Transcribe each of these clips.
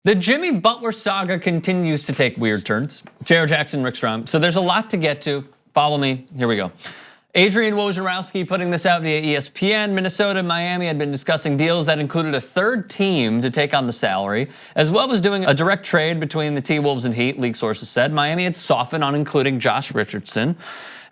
The Jimmy Butler saga continues to take weird turns. Jayar Jackson, Rick Strom. So there's a lot to get to. Follow me. Here we go. Adrian Wojnarowski putting this out via ESPN. Minnesota and Miami had been discussing deals that included a third team to take on the salary, as well as doing a direct trade between the T-Wolves and Heat, league sources said. Miami had softened on including Josh Richardson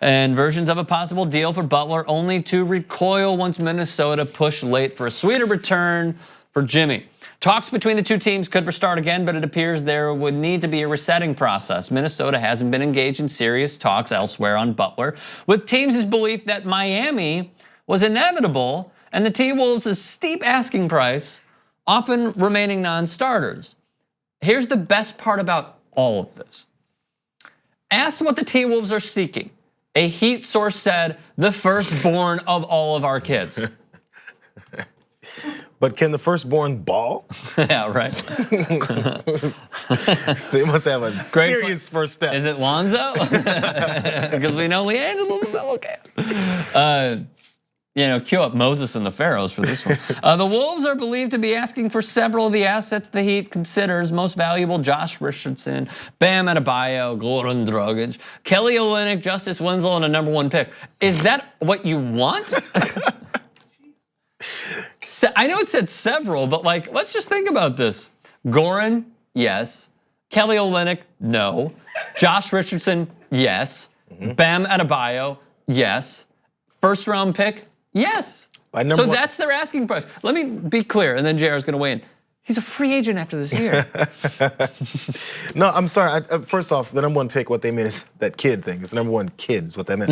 and versions of a possible deal for Butler, only to recoil once Minnesota pushed late for a sweeter return for Jimmy. Talks between the two teams could restart again, but it appears there would need to be a resetting process. Minnesota hasn't been engaged in serious talks elsewhere on Butler, with teams' belief that Miami was inevitable and the T-Wolves' steep asking price often remaining non-starters. Here's the best part about all of this. Asked what the T-Wolves are seeking, a Heat source said, the firstborn of all of our kids. But can the firstborn ball? Yeah, right. They must have a serious first step. Is it Lonzo? Because we know LeAngelo can. Cue up Moses and the Pharaohs for this one. The Wolves are believed to be asking for several of the assets the Heat considers most valuable: Josh Richardson, Bam Adebayo, Goran Dragic, Kelly Olynyk, Justice Winslow, and a #1 pick. Is that what you want? I know it said several, but let's just think about this. Goran, yes. Kelly Olynyk, no. Josh Richardson, yes. Bam Adebayo, yes. First round pick, yes. So that's their asking price. Let me be clear, and then Jayar's gonna weigh in. He's a free agent after this year. No, I'm sorry. First off, the #1 pick, what they mean is that kid thing. It's #1 kid is what they meant.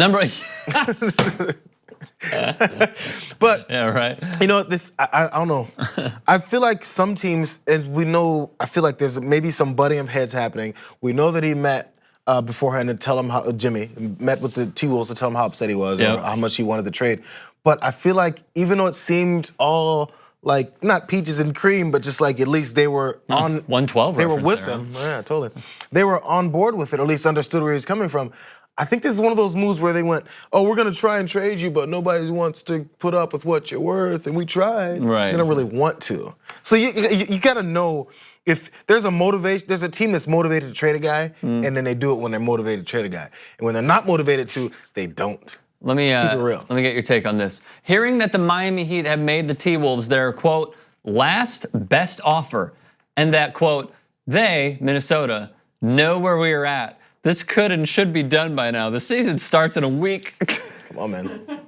But yeah, right. I don't know. I feel like some teams, as we know, I feel like there's maybe some butting of heads happening. We know that he met beforehand to tell him how Jimmy met with the T-Wolves to tell him how upset he was or how much he wanted to trade. But I feel like even though it seemed all like not peaches and cream, but just like at least they were on 112. They were with him. Yeah, totally. They were on board with it, or at least understood where he was coming from. I think this is one of those moves where they went, oh, we're gonna try and trade you, but nobody wants to put up with what you're worth, and we tried. Right. They don't really want to. So you gotta know if there's a motivation, there's a team that's motivated to trade a guy, and then they do it when they're motivated to trade a guy. And when they're not motivated to, they don't. Let me keep it real. Let me get your take on this. Hearing that the Miami Heat have made the T-Wolves their, quote, last best offer, and that, quote, they, Minnesota, know where we are at. This could and should be done by now. The season starts in a week. Come on, man.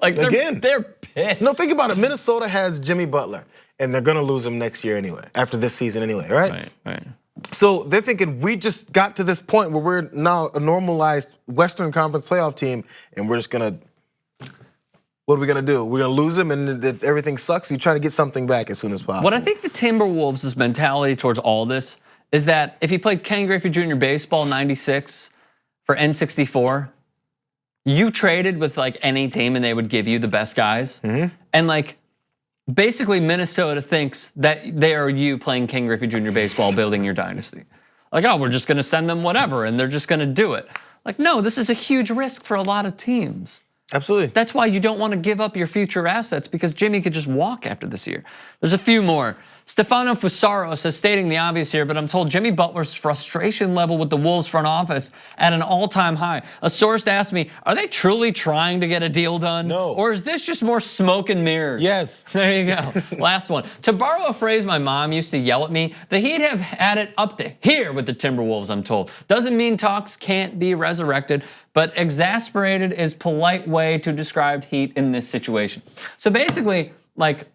They're pissed. No, think about it. Minnesota has Jimmy Butler, and they're gonna lose him next year anyway, after this season anyway, right? Right. So they're thinking, we just got to this point where we're now a normalized Western Conference playoff team, and we're just gonna, what are we gonna do? We're gonna lose him and everything sucks? You try to get something back as soon as possible. What I think the Timberwolves' mentality towards all this is that if you played Ken Griffey Jr. baseball '96, for N64, you traded with any team and they would give you the best guys. And basically Minnesota thinks that they are you playing Ken Griffey Jr. baseball, building your dynasty. Oh, we're just gonna send them whatever and they're just gonna do it. No, this is a huge risk for a lot of teams. Absolutely. That's why you don't want to give up your future assets, because Jimmy could just walk after this year. There's a few more. Stefano Fusaro says, stating the obvious here, but I'm told Jimmy Butler's frustration level with the Wolves front office at an all-time high. A source asked me, are they truly trying to get a deal done? No. Or is this just more smoke and mirrors? Yes. There you go. Last one. To borrow a phrase my mom used to yell at me, the Heat have had it up to here with the Timberwolves, I'm told. Doesn't mean talks can't be resurrected, but exasperated is polite way to describe Heat in this situation. So basically, the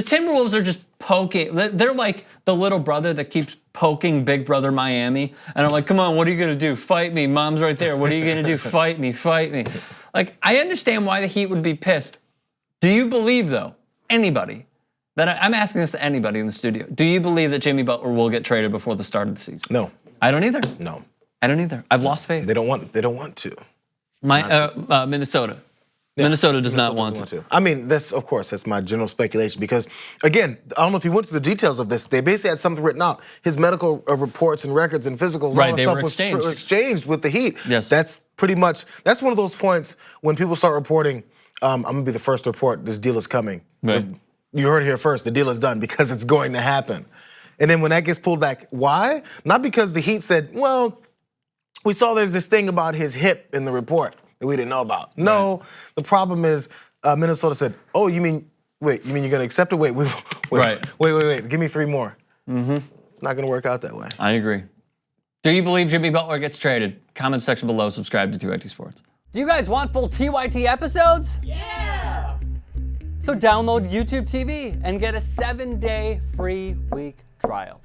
Timberwolves are just poking. They're like the little brother that keeps poking big brother Miami. And I'm like, come on, what are you gonna do? Fight me, mom's right there. What are you gonna do? Fight me, fight me. I understand why the Heat would be pissed. Do you believe though, anybody, I'm asking this to anybody in the studio, do you believe that Jimmy Butler will get traded before the start of the season? No. I don't either. No. I don't either. I've lost faith. They don't want to. Minnesota. Minnesota does not want to. I mean, that's my general speculation, because again, I don't know if you went through the details of this. They basically had something written out. His medical reports and records and physicals, all that stuff was exchanged with the Heat. Yes. That's pretty much, that's one of those points when people start reporting, I'm gonna be the first to report this deal is coming. Right. You heard it here first, the deal is done, because it's going to happen. And then when that gets pulled back, why? Not because the Heat said, well, we saw there's this thing about his hip in the report that we didn't know about. No, the problem is Minnesota said, oh, you mean you're gonna accept it? Wait, give me 3 more. Not gonna work out that way. I agree. Do you believe Jimmy Butler gets traded? Comment section below, subscribe to TYT Sports. Do you guys want full TYT episodes? Yeah! So download YouTube TV and get a 7-day free week trial.